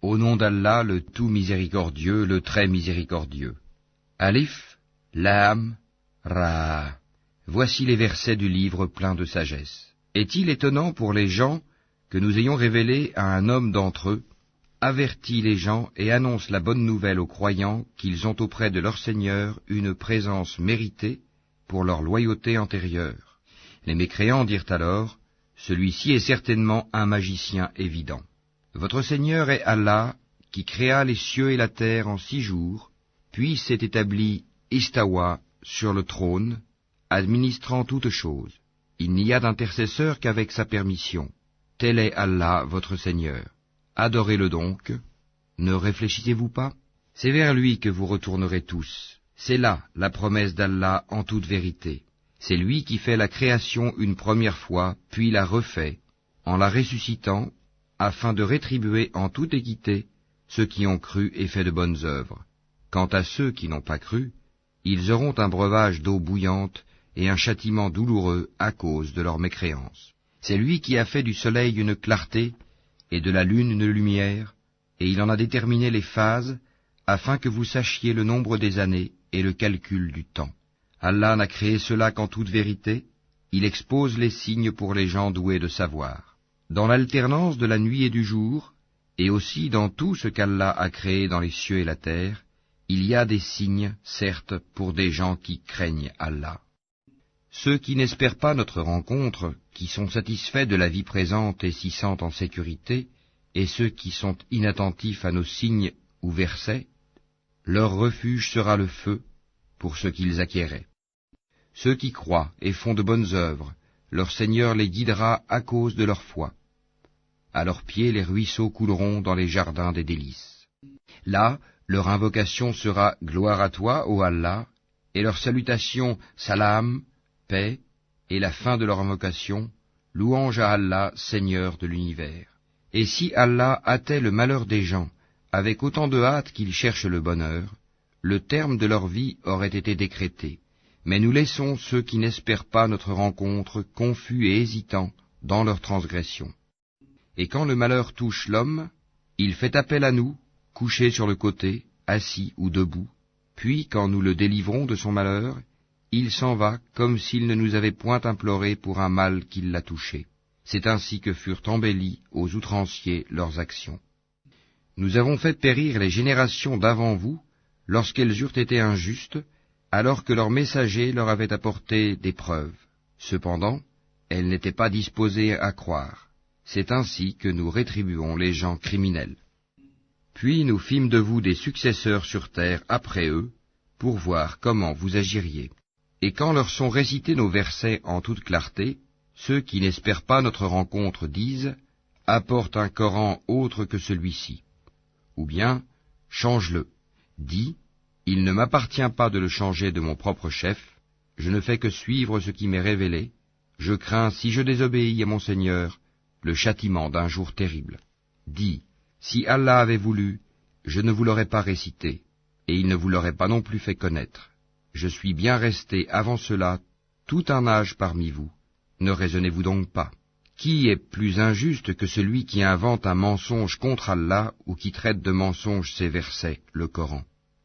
Au nom d'Allah, le tout miséricordieux, le très miséricordieux. Alif, Lam, Ra. Voici les versets du livre plein de sagesse. Est-il étonnant pour les gens que nous ayons révélé à un homme d'entre eux, avertit les gens et annonce la bonne nouvelle aux croyants qu'ils ont auprès de leur Seigneur une présence méritée pour leur loyauté antérieure. Les mécréants dirent alors, celui-ci est certainement un magicien évident. Votre Seigneur est Allah, qui créa les cieux et la terre en 6 jours, puis s'est établi Istawa sur le trône, administrant toutes choses. Il n'y a d'intercesseur qu'avec sa permission. Tel est Allah, votre Seigneur. Adorez-le donc. Ne réfléchissez-vous pas? C'est vers lui que vous retournerez tous. C'est là la promesse d'Allah en toute vérité. C'est lui qui fait la création une première fois, puis la refait, en la ressuscitant, afin de rétribuer en toute équité ceux qui ont cru et fait de bonnes œuvres. Quant à ceux qui n'ont pas cru, ils auront un breuvage d'eau bouillante et un châtiment douloureux à cause de leur mécréance. C'est lui qui a fait du soleil une clarté et de la lune une lumière, et il en a déterminé les phases, afin que vous sachiez le nombre des années et le calcul du temps. Allah n'a créé cela qu'en toute vérité, il expose les signes pour les gens doués de savoir. Dans l'alternance de la nuit et du jour, et aussi dans tout ce qu'Allah a créé dans les cieux et la terre, il y a des signes, certes, pour des gens qui craignent Allah. Ceux qui n'espèrent pas notre rencontre, qui sont satisfaits de la vie présente et s'y sentent en sécurité, et ceux qui sont inattentifs à nos signes ou versets, leur refuge sera le feu pour ce qu'ils acquéraient. Ceux qui croient et font de bonnes œuvres, leur Seigneur les guidera à cause de leur foi. À leurs pieds les ruisseaux couleront dans les jardins des délices. Là, leur invocation sera « Gloire à toi, ô Allah », et leur salutation « Salam », paix, et la fin de leur invocation, louange à Allah, Seigneur de l'univers. Et si Allah hâtait le malheur des gens, avec autant de hâte qu'ils cherchent le bonheur, le terme de leur vie aurait été décrété. Mais nous laissons ceux qui n'espèrent pas notre rencontre confus et hésitants dans leur transgression. Et quand le malheur touche l'homme, il fait appel à nous, couché sur le côté, assis ou debout, puis quand nous le délivrons de son malheur, il s'en va comme s'il ne nous avait point imploré pour un mal qui l'a touché. C'est ainsi que furent embellies aux outranciers leurs actions. Nous avons fait périr les générations d'avant vous, lorsqu'elles eurent été injustes, alors que leurs messagers leur avaient apporté des preuves. Cependant, elles n'étaient pas disposées à croire. C'est ainsi que nous rétribuons les gens criminels. Puis nous fîmes de vous des successeurs sur terre après eux, pour voir comment vous agiriez. Et quand leur sont récités nos versets en toute clarté, ceux qui n'espèrent pas notre rencontre disent « Apporte un Coran autre que celui-ci » ou bien « Change-le ». Dis « Il ne m'appartient pas de le changer de mon propre chef, je ne fais que suivre ce qui m'est révélé, je crains, si je désobéis à mon Seigneur, le châtiment d'un jour terrible. » Dis « Si Allah avait voulu, je ne vous l'aurais pas récité, et il ne vous l'aurait pas non plus fait connaître. Je suis bien resté avant cela tout un âge parmi vous. Ne raisonnez-vous donc pas? Qui est plus injuste que celui qui invente un mensonge contre Allah ou qui traite de mensonge ses versets, le Coran?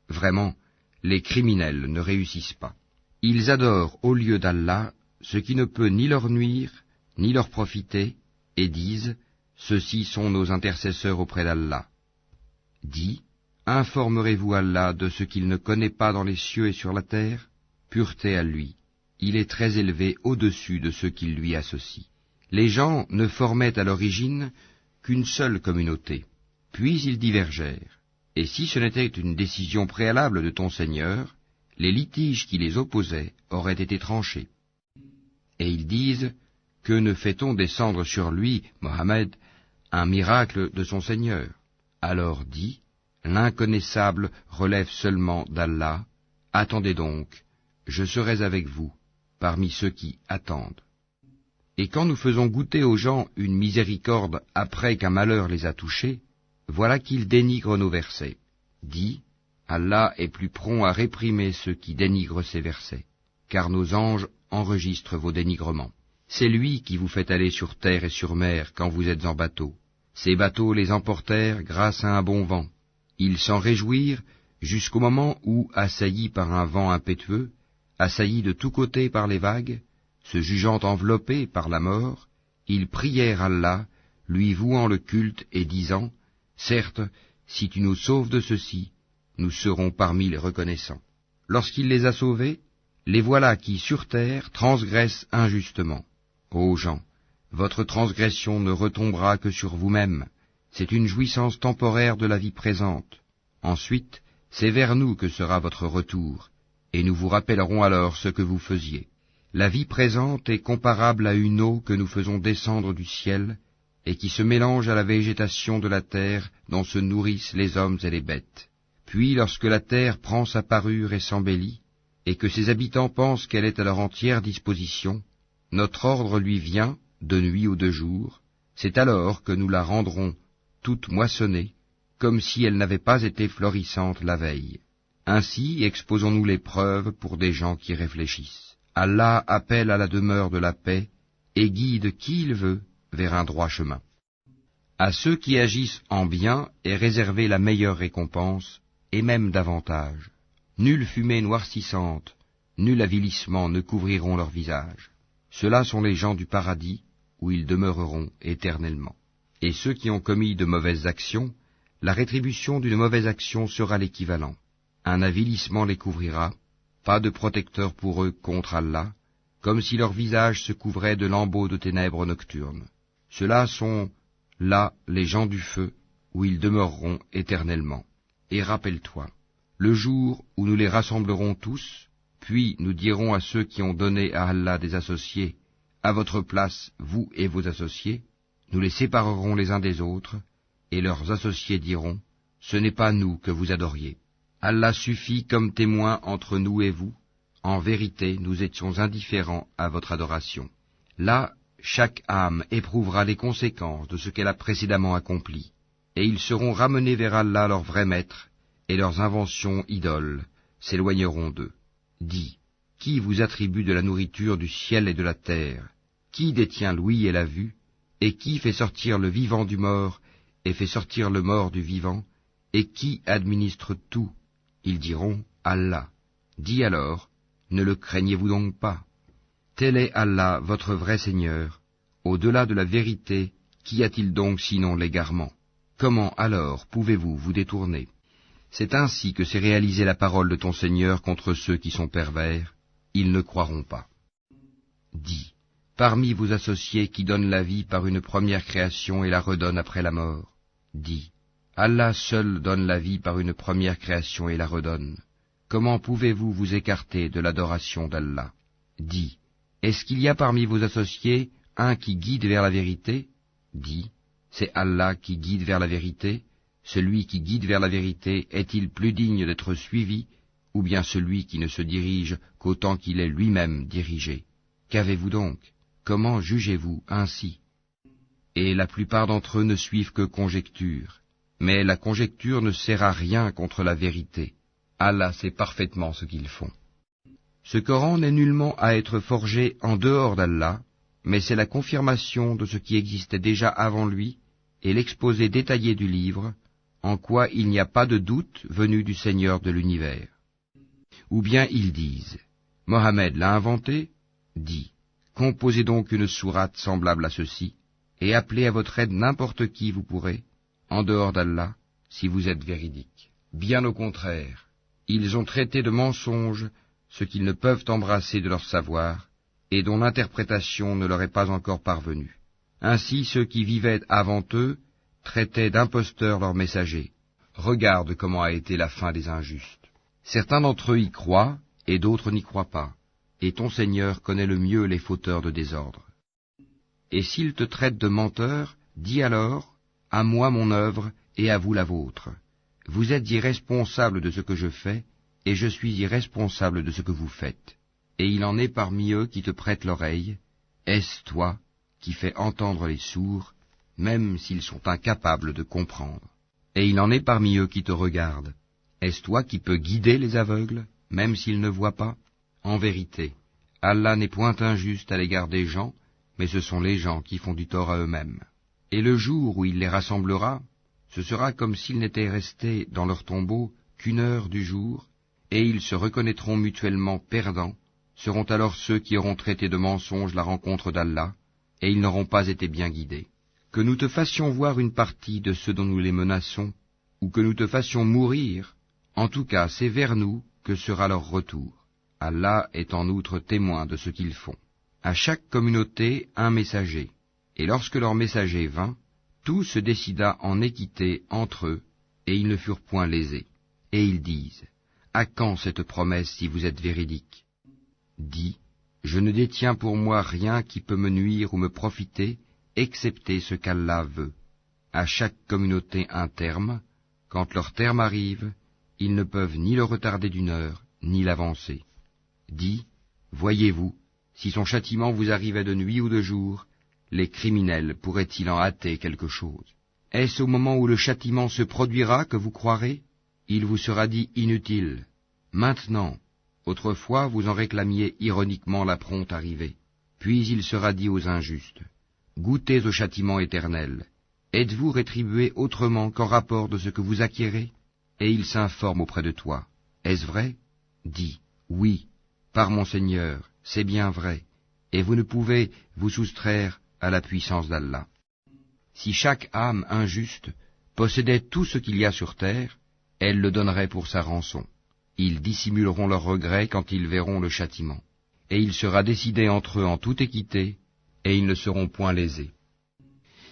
Vraiment, les criminels ne réussissent pas. Ils adorent au lieu d'Allah ce qui ne peut ni leur nuire, ni leur profiter, et disent « Ceux-ci sont nos intercesseurs auprès d'Allah ». Dis, informerez-vous Allah de ce qu'il ne connaît pas dans les cieux et sur la terre? Pureté à lui, il est très élevé au-dessus de ceux qui lui associent. Les gens ne formaient à l'origine qu'une seule communauté, puis ils divergèrent. Et si ce n'était une décision préalable de ton Seigneur, les litiges qui les opposaient auraient été tranchés. Et ils disent, que ne fait-on descendre sur lui, Mohammed, un miracle de son Seigneur? Alors dis, l'inconnaissable relève seulement d'Allah, attendez donc, je serai avec vous, parmi ceux qui attendent. Et quand nous faisons goûter aux gens une miséricorde après qu'un malheur les a touchés, voilà qu'ils dénigrent nos versets. Dis, Allah est plus prompt à réprimer ceux qui dénigrent ses versets, car nos anges enregistrent vos dénigrements. C'est lui qui vous fait aller sur terre et sur mer quand vous êtes en bateau. Ces bateaux les emportèrent grâce à un bon vent. Ils s'en réjouirent jusqu'au moment où, assaillis par un vent impétueux, assaillis de tous côtés par les vagues, se jugeant enveloppés par la mort, ils prièrent Allah, lui vouant le culte et disant, « Certes, si tu nous sauves de ceci, nous serons parmi les reconnaissants. » Lorsqu'il les a sauvés, les voilà qui, sur terre, transgressent injustement. Ô gens, votre transgression ne retombera que sur vous-même, c'est une jouissance temporaire de la vie présente. Ensuite, c'est vers nous que sera votre retour, et nous vous rappellerons alors ce que vous faisiez. La vie présente est comparable à une eau que nous faisons descendre du ciel, et qui se mélange à la végétation de la terre dont se nourrissent les hommes et les bêtes. Puis, lorsque la terre prend sa parure et s'embellit, et que ses habitants pensent qu'elle est à leur entière disposition, notre ordre lui vient, de nuit ou de jour, c'est alors que nous la rendrons toute moissonnée, comme si elle n'avait pas été florissante la veille. Ainsi exposons-nous les preuves pour des gens qui réfléchissent. Allah appelle à la demeure de la paix et guide qui il veut vers un droit chemin. À ceux qui agissent en bien est réservée la meilleure récompense, et même davantage. Nulle fumée noircissante, nul avilissement ne couvriront leur visage. Ceux-là sont les gens du paradis, où ils demeureront éternellement. Et ceux qui ont commis de mauvaises actions, la rétribution d'une mauvaise action sera l'équivalent. Un avilissement les couvrira, pas de protecteur pour eux contre Allah, comme si leur visage se couvrait de lambeaux de ténèbres nocturnes. Ceux-là sont, là, les gens du feu, où ils demeureront éternellement. Et rappelle-toi, le jour où nous les rassemblerons tous, puis nous dirons à ceux qui ont donné à Allah des associés, à votre place, vous et vos associés, nous les séparerons les uns des autres, et leurs associés diront, ce n'est pas nous que vous adoriez. Allah suffit comme témoin entre nous et vous, en vérité nous étions indifférents à votre adoration. Là, chaque âme éprouvera les conséquences de ce qu'elle a précédemment accompli, et ils seront ramenés vers Allah leur vrai maître, et leurs inventions idoles s'éloigneront d'eux. Dis, qui vous attribue de la nourriture du ciel et de la terre? Qui détient l'ouïe et la vue? Et qui fait sortir le vivant du mort, et fait sortir le mort du vivant? Et qui administre tout? Ils diront, Allah. Dis alors, ne le craignez-vous donc pas? Tel est Allah, votre vrai Seigneur. Au-delà de la vérité, qu'y a-t-il donc sinon l'égarement? Comment alors pouvez-vous vous détourner? C'est ainsi que s'est réalisée la parole de ton Seigneur contre ceux qui sont pervers. Ils ne croiront pas. Dis, parmi vos associés qui donnent la vie par une première création et la redonnent après la mort, dis, Allah seul donne la vie par une première création et la redonne. Comment pouvez-vous vous écarter de l'adoration d'Allah? Dis, est-ce qu'il y a parmi vos associés un qui guide vers la vérité? Dis, c'est Allah qui guide vers la vérité. Celui qui guide vers la vérité est-il plus digne d'être suivi, ou bien celui qui ne se dirige qu'autant qu'il est lui-même dirigé? Qu'avez-vous donc? Comment jugez-vous ainsi? Et la plupart d'entre eux ne suivent que conjectures. Mais la conjecture ne sert à rien contre la vérité. Allah sait parfaitement ce qu'ils font. Ce Coran n'est nullement à être forgé en dehors d'Allah, mais c'est la confirmation de ce qui existait déjà avant lui et l'exposé détaillé du livre, en quoi il n'y a pas de doute venu du Seigneur de l'univers. Ou bien ils disent, Mohammed l'a inventé? Dis, composez donc une sourate semblable à ceci, et appelez à votre aide n'importe qui vous pourrez, en dehors d'Allah, si vous êtes véridique. Bien au contraire, ils ont traité de mensonge ce qu'ils ne peuvent embrasser de leur savoir, et dont l'interprétation ne leur est pas encore parvenue. Ainsi ceux qui vivaient avant eux traitaient d'imposteurs leurs messagers. Regarde comment a été la fin des injustes. Certains d'entre eux y croient, et d'autres n'y croient pas, et ton Seigneur connaît le mieux les fauteurs de désordre. Et s'ils te traitent de menteur, dis alors, à moi mon œuvre, et à vous la vôtre. Vous êtes irresponsables de ce que je fais, et je suis irresponsable de ce que vous faites. Et il en est parmi eux qui te prêtent l'oreille. Est-ce toi qui fais entendre les sourds, même s'ils sont incapables de comprendre? Et il en est parmi eux qui te regardent. Est-ce toi qui peux guider les aveugles, même s'ils ne voient pas? En vérité, Allah n'est point injuste à l'égard des gens, mais ce sont les gens qui font du tort à eux-mêmes. Et le jour où il les rassemblera, ce sera comme s'ils n'étaient restés dans leur tombeau qu'une heure du jour, et ils se reconnaîtront mutuellement perdants, seront alors ceux qui auront traité de mensonge la rencontre d'Allah, et ils n'auront pas été bien guidés. Que nous te fassions voir une partie de ceux dont nous les menaçons, ou que nous te fassions mourir, en tout cas c'est vers nous que sera leur retour. Allah est en outre témoin de ce qu'ils font. À chaque communauté un messager, et lorsque leur messager vint, tout se décida en équité entre eux, et ils ne furent point lésés. Et ils disent, à quand cette promesse si vous êtes véridique? Dis, je ne détiens pour moi rien qui peut me nuire ou me profiter, excepté ce qu'Allah veut. À chaque communauté un terme, quand leur terme arrive, ils ne peuvent ni le retarder d'une heure, ni l'avancer. Dis, voyez-vous, si son châtiment vous arrivait de nuit ou de jour, les criminels pourraient-ils en hâter quelque chose? Est-ce au moment où le châtiment se produira que vous croirez? Il vous sera dit inutile. Maintenant, autrefois vous en réclamiez ironiquement la prompte arrivée. Puis il sera dit aux injustes, goûtez au châtiment éternel. Êtes-vous rétribués autrement qu'en rapport de ce que vous acquérez? Et ils s'informent auprès de toi. Est-ce vrai? Dis, oui, par mon Seigneur, c'est bien vrai, et vous ne pouvez vous soustraire à la puissance d'Allah. Si chaque âme injuste possédait tout ce qu'il y a sur terre, elle le donnerait pour sa rançon. Ils dissimuleront leurs regrets quand ils verront le châtiment. Et il sera décidé entre eux en toute équité, et ils ne seront point lésés.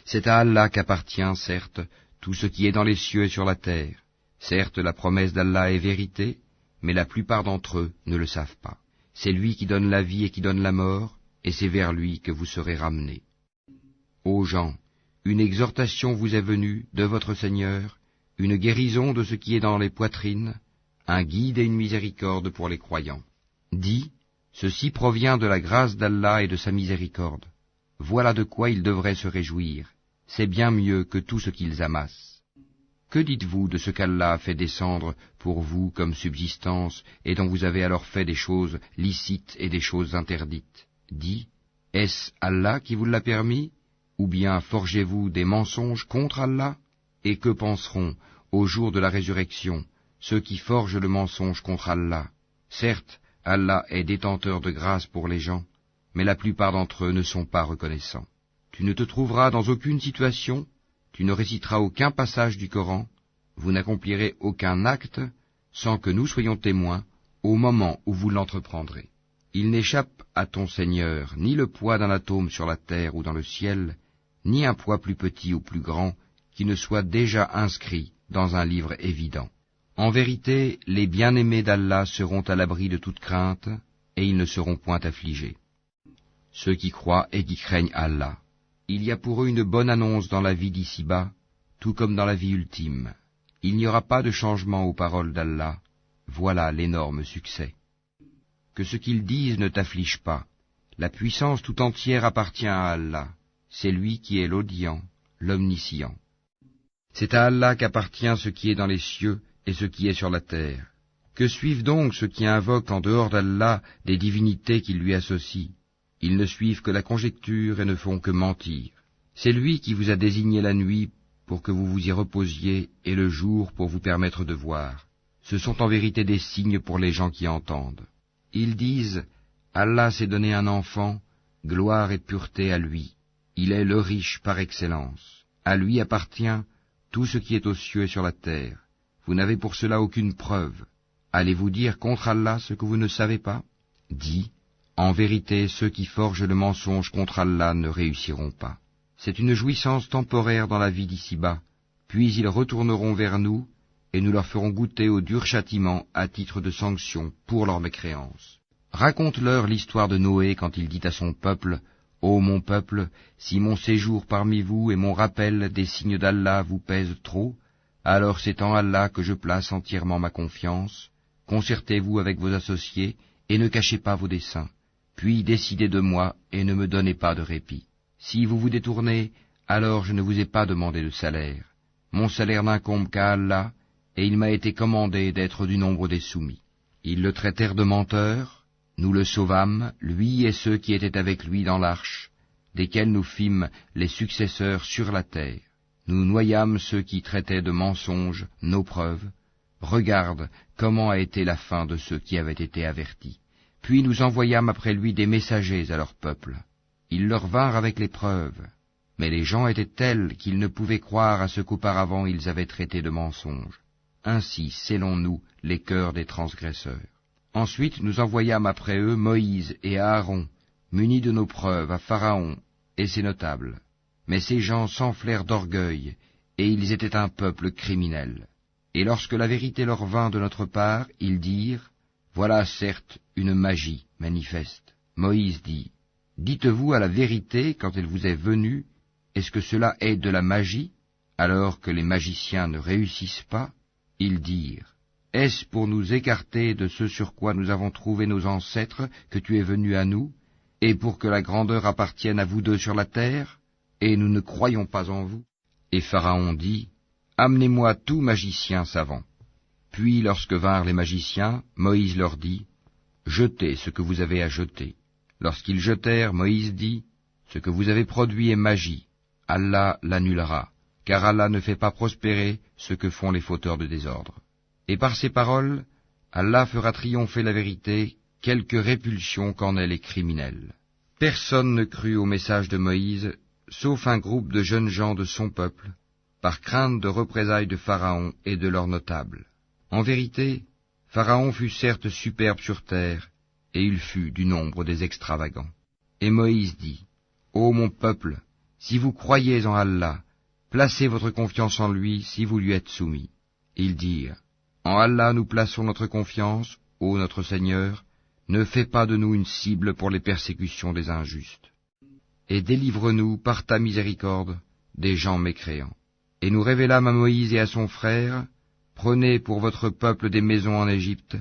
C'est à Allah qu'appartient, certes, tout ce qui est dans les cieux et sur la terre. Certes, la promesse d'Allah est vérité, mais la plupart d'entre eux ne le savent pas. C'est lui qui donne la vie et qui donne la mort, et c'est vers lui que vous serez ramenés. Ô gens, une exhortation vous est venue de votre Seigneur, une guérison de ce qui est dans les poitrines, un guide et une miséricorde pour les croyants. Dis, ceci provient de la grâce d'Allah et de sa miséricorde. Voilà de quoi ils devraient se réjouir. C'est bien mieux que tout ce qu'ils amassent. Que dites-vous de ce qu'Allah a fait descendre pour vous comme subsistance et dont vous avez alors fait des choses licites et des choses interdites? Dis, est-ce Allah qui vous l'a permis? Ou bien forgez-vous des mensonges contre Allah? Et que penseront, au jour de la résurrection, ceux qui forgent le mensonge contre Allah? Certes, Allah est détenteur de grâce pour les gens, mais la plupart d'entre eux ne sont pas reconnaissants. Tu ne te trouveras dans aucune situation, tu ne réciteras aucun passage du Coran, vous n'accomplirez aucun acte sans que nous soyons témoins au moment où vous l'entreprendrez. Il n'échappe à ton Seigneur ni le poids d'un atome sur la terre ou dans le ciel, ni un poids plus petit ou plus grand qui ne soit déjà inscrit dans un livre évident. En vérité, les bien-aimés d'Allah seront à l'abri de toute crainte, et ils ne seront point affligés. Ceux qui croient et qui craignent Allah. Il y a pour eux une bonne annonce dans la vie d'ici-bas, tout comme dans la vie ultime. Il n'y aura pas de changement aux paroles d'Allah. Voilà l'énorme succès. Que ce qu'ils disent ne t'afflige pas. La puissance tout entière appartient à Allah. C'est lui qui est l'audient, l'omniscient. C'est à Allah qu'appartient ce qui est dans les cieux et ce qui est sur la terre. Que suivent donc ceux qui invoquent en dehors d'Allah des divinités qu'ils lui associent? Ils ne suivent que la conjecture et ne font que mentir. C'est lui qui vous a désigné la nuit pour que vous vous y reposiez et le jour pour vous permettre de voir. Ce sont en vérité des signes pour les gens qui entendent. Ils disent, Allah s'est donné un enfant, gloire et pureté à lui. Il est le riche par excellence. À lui appartient tout ce qui est aux cieux et sur la terre. Vous n'avez pour cela aucune preuve. Allez-vous dire contre Allah ce que vous ne savez pas? Dis, en vérité, ceux qui forgent le mensonge contre Allah ne réussiront pas. C'est une jouissance temporaire dans la vie d'ici-bas, puis ils retourneront vers nous, et nous leur ferons goûter au dur châtiment à titre de sanction pour leur mécréance. Raconte-leur l'histoire de Noé quand il dit à son peuple, « Ô mon peuple, si mon séjour parmi vous et mon rappel des signes d'Allah vous pèsent trop, alors c'est en Allah que je place entièrement ma confiance. Concertez-vous avec vos associés et ne cachez pas vos desseins. Puis décidez de moi et ne me donnez pas de répit. Si vous vous détournez, alors je ne vous ai pas demandé de salaire. Mon salaire n'incombe qu'à Allah, et il m'a été commandé d'être du nombre des soumis. » Ils le traitèrent de menteur, nous le sauvâmes, lui et ceux qui étaient avec lui dans l'arche, desquels nous fîmes les successeurs sur la terre. Nous noyâmes ceux qui traitaient de mensonges nos preuves. Regarde comment a été la fin de ceux qui avaient été avertis. Puis nous envoyâmes après lui des messagers à leur peuple. Ils leur vinrent avec les preuves. Mais les gens étaient tels qu'ils ne pouvaient croire à ce qu'auparavant ils avaient traité de mensonges. Ainsi scellons-nous les cœurs des transgresseurs. Ensuite nous envoyâmes après eux Moïse et Aaron, munis de nos preuves, à Pharaon et ses notables. Mais ces gens s'enflèrent d'orgueil, et ils étaient un peuple criminel. Et lorsque la vérité leur vint de notre part, ils dirent, « Voilà certes une magie manifeste. » Moïse dit, « Dites-vous à la vérité quand elle vous est venue, est-ce que cela est de la magie, alors que les magiciens ne réussissent pas ?» Ils dirent, « Est-ce pour nous écarter de ce sur quoi nous avons trouvé nos ancêtres que tu es venu à nous, et pour que la grandeur appartienne à vous deux sur la terre, et nous ne croyons pas en vous ?» Et Pharaon dit, « Amenez-moi tout magicien savant. » Puis lorsque vinrent les magiciens, Moïse leur dit, « Jetez ce que vous avez à jeter. » Lorsqu'ils jetèrent, Moïse dit, « Ce que vous avez produit est magie. Allah l'annulera, car Allah ne fait pas prospérer ce que font les fauteurs de désordre. » Et par ces paroles, Allah fera triompher la vérité, quelque répulsion qu'en aient les criminels. Personne ne crut au message de Moïse, sauf un groupe de jeunes gens de son peuple, par crainte de représailles de Pharaon et de leurs notables. En vérité, Pharaon fut certes superbe sur terre, et il fut du nombre des extravagants. Et Moïse dit, « Ô mon peuple, si vous croyez en Allah, placez votre confiance en lui si vous lui êtes soumis. » Ils dirent, « En Allah nous plaçons notre confiance, ô notre Seigneur, ne fais pas de nous une cible pour les persécutions des injustes. Et délivre-nous par ta miséricorde des gens mécréants. » Et nous révélâmes à Moïse et à son frère, « Prenez pour votre peuple des maisons en Égypte,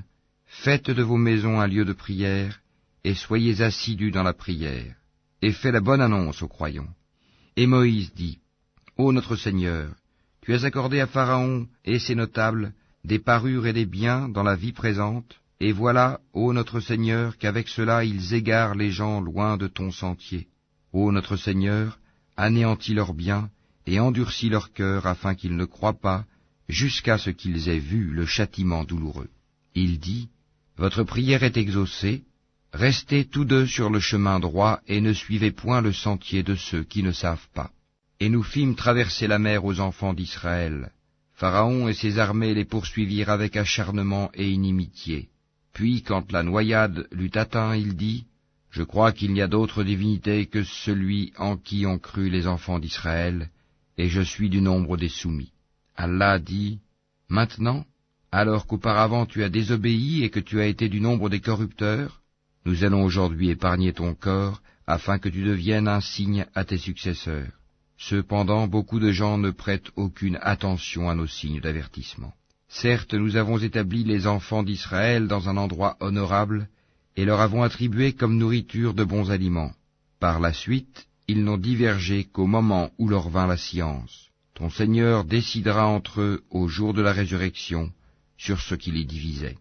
faites de vos maisons un lieu de prière, et soyez assidus dans la prière, et faites la bonne annonce aux croyants. » Et Moïse dit, « Ô notre Seigneur, tu as accordé à Pharaon et ses notables des parures et des biens dans la vie présente, et voilà, ô notre Seigneur, qu'avec cela ils égarent les gens loin de ton sentier. Ô notre Seigneur, anéantis leurs biens, et endurcis leur cœur afin qu'ils ne croient pas, jusqu'à ce qu'ils aient vu le châtiment douloureux. » Il dit, « Votre prière est exaucée, restez tous deux sur le chemin droit et ne suivez point le sentier de ceux qui ne savent pas. » Et nous fîmes traverser la mer aux enfants d'Israël. Pharaon et ses armées les poursuivirent avec acharnement et inimitié. Puis, quand la noyade l'eut atteint, il dit, « Je crois qu'il n'y a d'autre divinité que celui en qui ont cru les enfants d'Israël, et je suis du nombre des soumis. » Allah dit, « Maintenant, alors qu'auparavant tu as désobéi et que tu as été du nombre des corrupteurs, nous allons aujourd'hui épargner ton corps, afin que tu deviennes un signe à tes successeurs. Cependant, beaucoup de gens ne prêtent aucune attention à nos signes d'avertissement. Certes, nous avons établi les enfants d'Israël dans un endroit honorable, et leur avons attribué comme nourriture de bons aliments. Par la suite, ils n'ont divergé qu'au moment où leur vint la science. Ton Seigneur décidera entre eux au jour de la résurrection sur ce qui les divisait.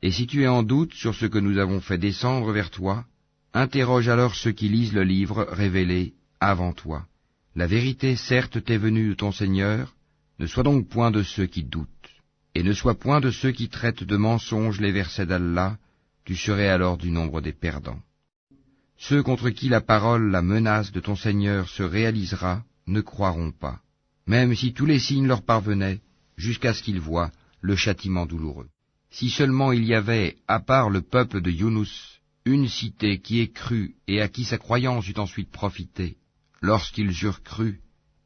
Et si tu es en doute sur ce que nous avons fait descendre vers toi, interroge alors ceux qui lisent le livre révélé avant toi. La vérité certes t'est venue de ton Seigneur, ne sois donc point de ceux qui doutent, et ne sois point de ceux qui traitent de mensonges les versets d'Allah, tu serais alors du nombre des perdants. Ceux contre qui la parole, la menace de ton Seigneur se réalisera, ne croiront pas, même si tous les signes leur parvenaient, jusqu'à ce qu'ils voient le châtiment douloureux. Si seulement il y avait, à part le peuple de Younous, une cité qui ait cru et à qui sa croyance eût ensuite profité, lorsqu'ils eurent cru,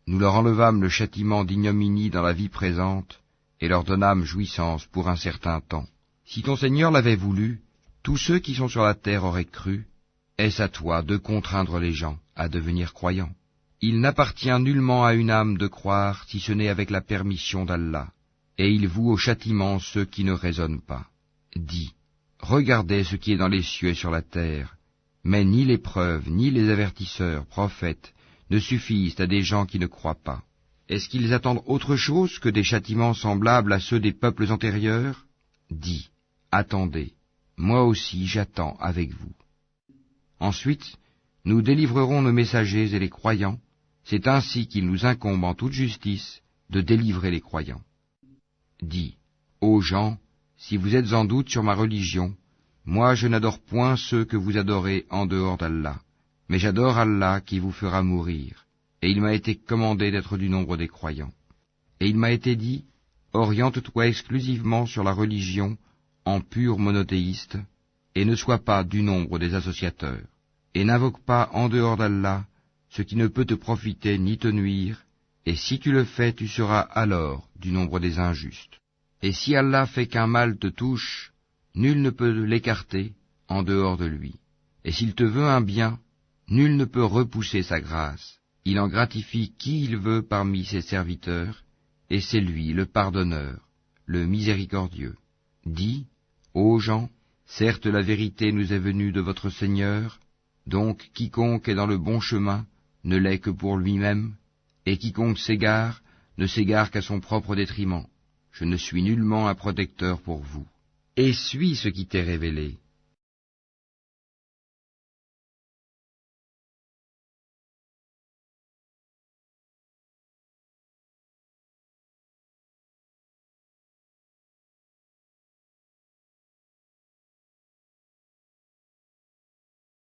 nous leur enlevâmes le châtiment d'ignominie dans la vie présente, et leur donnâmes jouissance pour un certain temps. Si ton Seigneur l'avait voulu, tous ceux qui sont sur la terre auraient cru. Est-ce à toi de contraindre les gens à devenir croyants? Il n'appartient nullement à une âme de croire si ce n'est avec la permission d'Allah, et il voue au châtiment ceux qui ne raisonnent pas. Dis, regardez ce qui est dans les cieux et sur la terre, mais ni les preuves, ni les avertisseurs, prophètes, ne suffisent à des gens qui ne croient pas. Est-ce qu'ils attendent autre chose que des châtiments semblables à ceux des peuples antérieurs? Dis, attendez, moi aussi j'attends avec vous. Ensuite, Nous délivrerons nos messagers et les croyants. C'est ainsi qu'il nous incombe en toute justice de délivrer les croyants. Dis, ô gens, si vous êtes en doute sur ma religion, moi je n'adore point ceux que vous adorez en dehors d'Allah, mais j'adore Allah qui vous fera mourir, et il m'a été commandé d'être du nombre des croyants. Et il m'a été dit, oriente-toi exclusivement sur la religion en pur monothéiste, et ne sois pas du nombre des associateurs, et n'invoque pas en dehors d'Allah ce qui ne peut te profiter ni te nuire, et si tu le fais, tu seras alors du nombre des injustes. Et si Allah fait qu'un mal te touche, nul ne peut l'écarter en dehors de lui. Et s'il te veut un bien, nul ne peut repousser sa grâce. Il en gratifie qui il veut parmi ses serviteurs, et c'est lui le pardonneur, le miséricordieux. Dis, ô gens, certes la vérité nous est venue de votre Seigneur, donc quiconque est dans le bon chemin ne l'est que pour lui-même, et quiconque s'égare ne s'égare qu'à son propre détriment. Je ne suis nullement un protecteur pour vous. Et suis ce qui t'est révélé.